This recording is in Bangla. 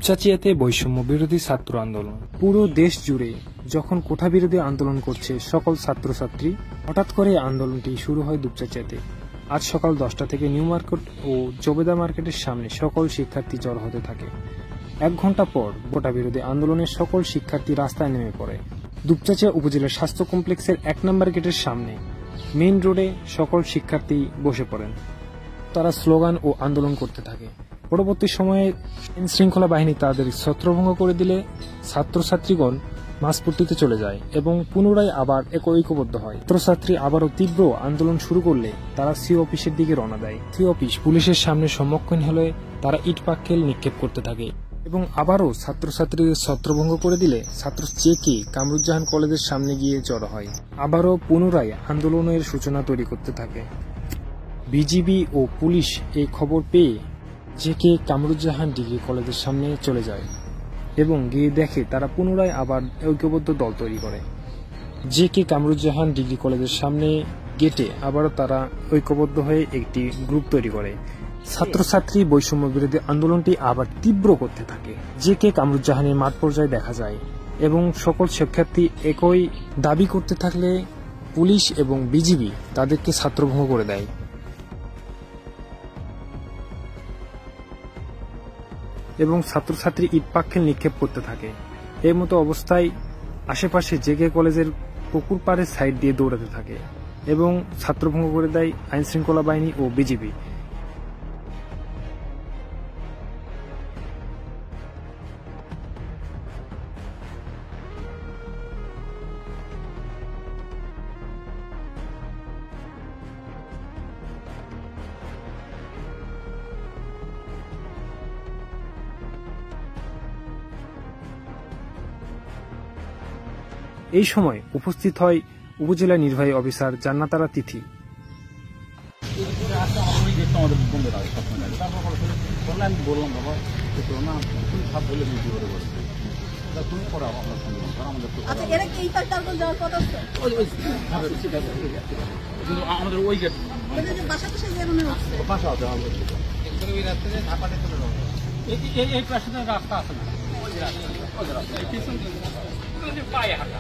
দুপচাচিয়াতে বৈষম্য বিরোধী ছাত্র আন্দোলন। পুরো দেশ জুড়ে যখন কোঠা বিরোধী আন্দোলন করছে সকল ছাত্রছাত্রী, হঠাৎ করে আন্দোলনটি শুরু হয় দুপচাচিয়াতে। আজ সকাল 10টা থেকে নিউ মার্কেট ও জবেদা মার্কেটের সামনে সকল শিক্ষার্থী জড়ো হতে থাকে। 1 ঘন্টা পর কোঠা বিরোধী আন্দোলনের সকল শিক্ষার্থী রাস্তায় নেমে পড়ে। দুপচাচিয়া উপজেলার স্বাস্থ্য কমপ্লেক্সের 1 নম্বর গেটের সামনে মেইন রোডে সকল শিক্ষার্থী বসে পড়েন। তারা স্লোগান ও আন্দোলন করতে থাকে। পরবর্তী সময়ে আইনশৃঙ্খলা বাহিনী তাদের ছত্রভঙ্গ করে দিলে ছাত্রছাত্রীগণ মাঝপট্টিতে চলে যায় এবং পুনরায় আবার ঐক্যবদ্ধ হয়। ছাত্রছাত্রী আবারও তীব্র আন্দোলন শুরু করলে তারা সি অফিসের দিকে রওনা দেয়। সি অফিস পুলিশের সামনে সম্মুখীন হলে তারা ইট পাটকেল নিক্ষেপ করতে থাকে এবং আবারও ছাত্রছাত্রীদের ছত্রভঙ্গ করে দিলে ছাত্র চেকে কামরুজ্জামান কলেজের সামনে গিয়ে জড়ো হয়। আবারও পুনরায় আন্দোলনের সূচনা তৈরি করতে থাকে। বিজিবি ও পুলিশ এই খবর পেয়ে জেকে কামরুজ্জামান ডিগ্রি কলেজের সামনে চলে যায় এবং গিয়ে দেখে তারা পুনরায় আবার ঐক্যবদ্ধ দল তৈরি করে। জেকে কামরুজ্জামান ডিগ্রি কলেজের সামনে গেটে আবারও তারা ঐক্যবদ্ধ হয়ে একটি গ্রুপ তৈরি করে। ছাত্রছাত্রী বৈষম্য বিরোধী আন্দোলনটি আবার তীব্র করতে থাকে। জেকে কামরুজ্জামানের মাঠ পর্যায়ে দেখা যায় এবং সকল শিক্ষার্থী একই দাবি করতে থাকলে পুলিশ এবং বিজিবি তাদেরকে ছাত্রভঙ্গ করে দেয় এবং ছাত্রছাত্রী ইট পাটকেল নিক্ষেপ করতে থাকে। এর মতো অবস্থায় আশেপাশে জেকে কলেজের পুকুর পাড়ের সাইড দিয়ে দৌড়াতে থাকে এবং ছাত্রভঙ্গ করে দেয় আইনশৃঙ্খলা বাহিনী ও বিজিবি। এই সময় উপস্থিত হয় উপজেলা নির্বাহী অফিসার জান্নাতারা তিথি। রাস্তা আছে না পায়ে হাঁটা